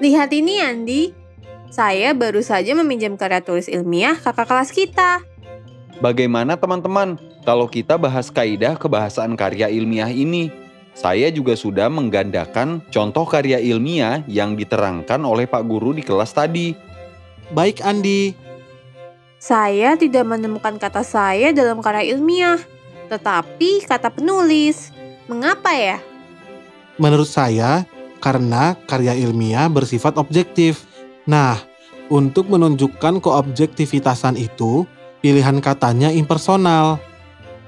Lihat ini, Andi. Saya baru saja meminjam karya tulis ilmiah kakak kelas kita. Bagaimana teman-teman kalau kita bahas kaidah kebahasaan karya ilmiah ini? Saya juga sudah menggandakan contoh karya ilmiah yang diterangkan oleh Pak Guru di kelas tadi. Baik, Andi. Saya tidak menemukan kata saya dalam karya ilmiah, tetapi kata penulis. Mengapa ya? Menurut saya, karena karya ilmiah bersifat objektif. Nah, untuk menunjukkan keobjektivitasan itu, pilihan katanya impersonal.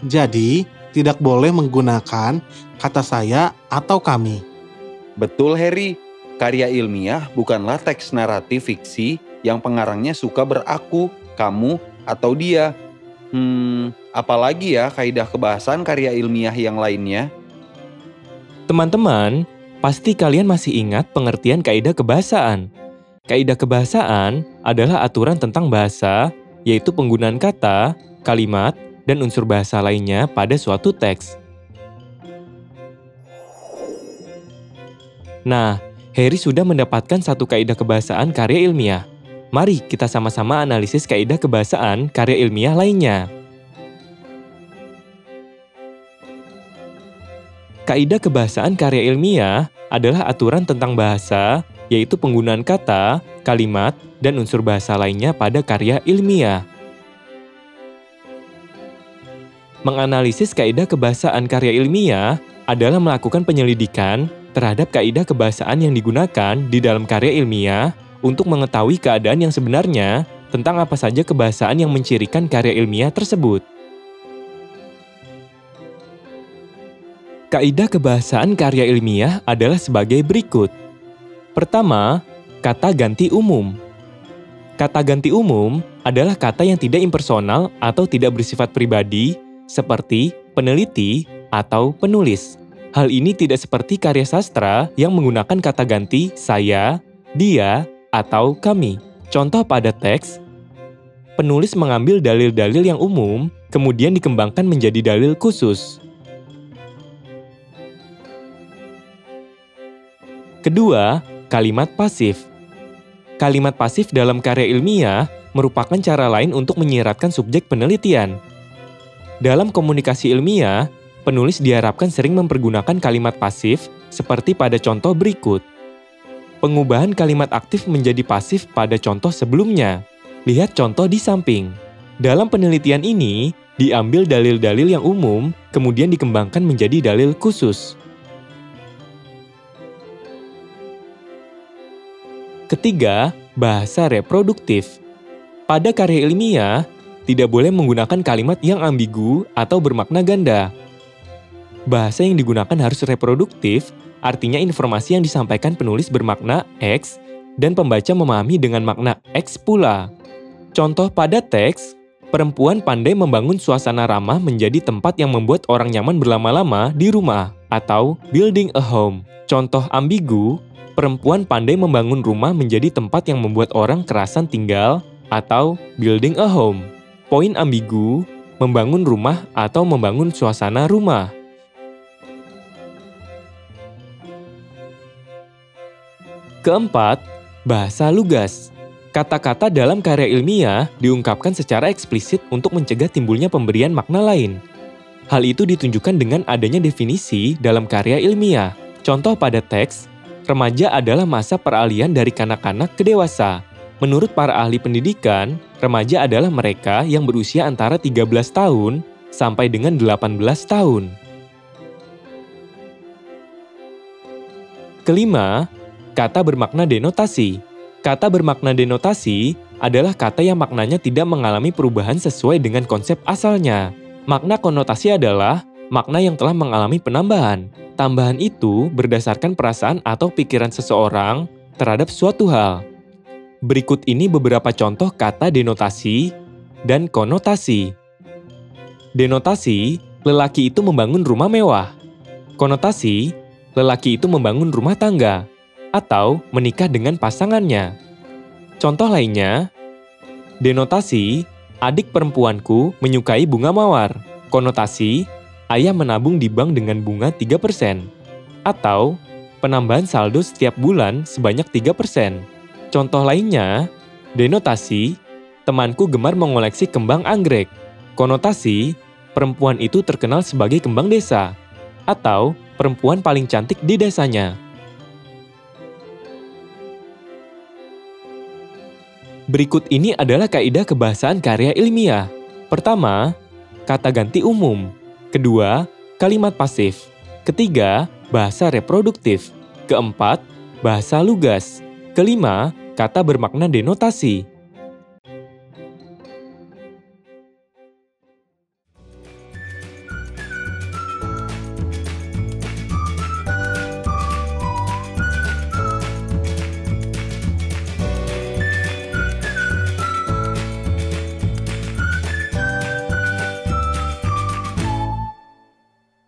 Jadi, tidak boleh menggunakan kata saya atau kami. Betul, Harry. Karya ilmiah bukanlah teks naratif fiksi yang pengarangnya suka beraku, kamu, atau dia. Apalagi ya kaidah kebahasaan karya ilmiah yang lainnya? Teman-teman, pasti kalian masih ingat pengertian kaidah kebahasaan. Kaidah kebahasaan adalah aturan tentang bahasa, yaitu penggunaan kata, kalimat, dan unsur bahasa lainnya pada suatu teks. Nah, Harry sudah mendapatkan satu kaidah kebahasaan karya ilmiah. Mari kita sama-sama analisis kaidah kebahasaan karya ilmiah lainnya. Kaidah kebahasaan karya ilmiah adalah aturan tentang bahasa, yaitu penggunaan kata, kalimat, dan unsur bahasa lainnya pada karya ilmiah. Menganalisis kaidah kebahasaan karya ilmiah adalah melakukan penyelidikan terhadap kaidah kebahasaan yang digunakan di dalam karya ilmiah untuk mengetahui keadaan yang sebenarnya tentang apa saja kebahasaan yang mencirikan karya ilmiah tersebut. Kaidah kebahasaan karya ilmiah adalah sebagai berikut. Pertama, kata ganti umum. Kata ganti umum adalah kata yang tidak impersonal atau tidak bersifat pribadi, seperti peneliti atau penulis. Hal ini tidak seperti karya sastra yang menggunakan kata ganti saya, dia, atau kami. Contoh pada teks, penulis mengambil dalil-dalil yang umum, kemudian dikembangkan menjadi dalil khusus. Kedua, kalimat pasif. Kalimat pasif dalam karya ilmiah merupakan cara lain untuk menyiratkan subjek penelitian. Dalam komunikasi ilmiah, penulis diharapkan sering mempergunakan kalimat pasif seperti pada contoh berikut. Pengubahan kalimat aktif menjadi pasif pada contoh sebelumnya. Lihat contoh di samping. Dalam penelitian ini, diambil dalil-dalil yang umum, kemudian dikembangkan menjadi dalil khusus. Ketiga, bahasa reproduktif. Pada karya ilmiah, tidak boleh menggunakan kalimat yang ambigu atau bermakna ganda. Bahasa yang digunakan harus reproduktif, artinya informasi yang disampaikan penulis bermakna X dan pembaca memahami dengan makna X pula. Contoh pada teks, perempuan pandai membangun suasana ramah menjadi tempat yang membuat orang nyaman berlama-lama di rumah, atau building a home. Contoh ambigu, perempuan pandai membangun rumah menjadi tempat yang membuat orang kerasan tinggal, atau building a home. Poin ambigu, membangun rumah atau membangun suasana rumah. Keempat, bahasa lugas. Kata-kata dalam karya ilmiah diungkapkan secara eksplisit untuk mencegah timbulnya pemberian makna lain. Hal itu ditunjukkan dengan adanya definisi dalam karya ilmiah. Contoh pada teks, remaja adalah masa peralihan dari kanak-kanak ke dewasa. Menurut para ahli pendidikan, remaja adalah mereka yang berusia antara 13 tahun sampai dengan 18 tahun. Kelima, kata bermakna denotasi. Kata bermakna denotasi adalah kata yang maknanya tidak mengalami perubahan sesuai dengan konsep asalnya. Makna konotasi adalah makna yang telah mengalami penambahan. Tambahan itu berdasarkan perasaan atau pikiran seseorang terhadap suatu hal. Berikut ini beberapa contoh kata denotasi dan konotasi. Denotasi, lelaki itu membangun rumah mewah. Konotasi, lelaki itu membangun rumah tangga atau menikah dengan pasangannya. Contoh lainnya, denotasi, adik perempuanku menyukai bunga mawar. Konotasi, ayah menabung di bank dengan bunga 3%. Atau, penambahan saldo setiap bulan sebanyak 3%. Contoh lainnya, denotasi, temanku gemar mengoleksi kembang anggrek. Konotasi, perempuan itu terkenal sebagai kembang desa. Atau perempuan paling cantik di desanya. Berikut ini adalah kaidah kebahasaan karya ilmiah. Pertama, kata ganti umum. Kedua, kalimat pasif. Ketiga, bahasa reproduktif. Keempat, bahasa lugas. Kelima, kata bermakna denotasi.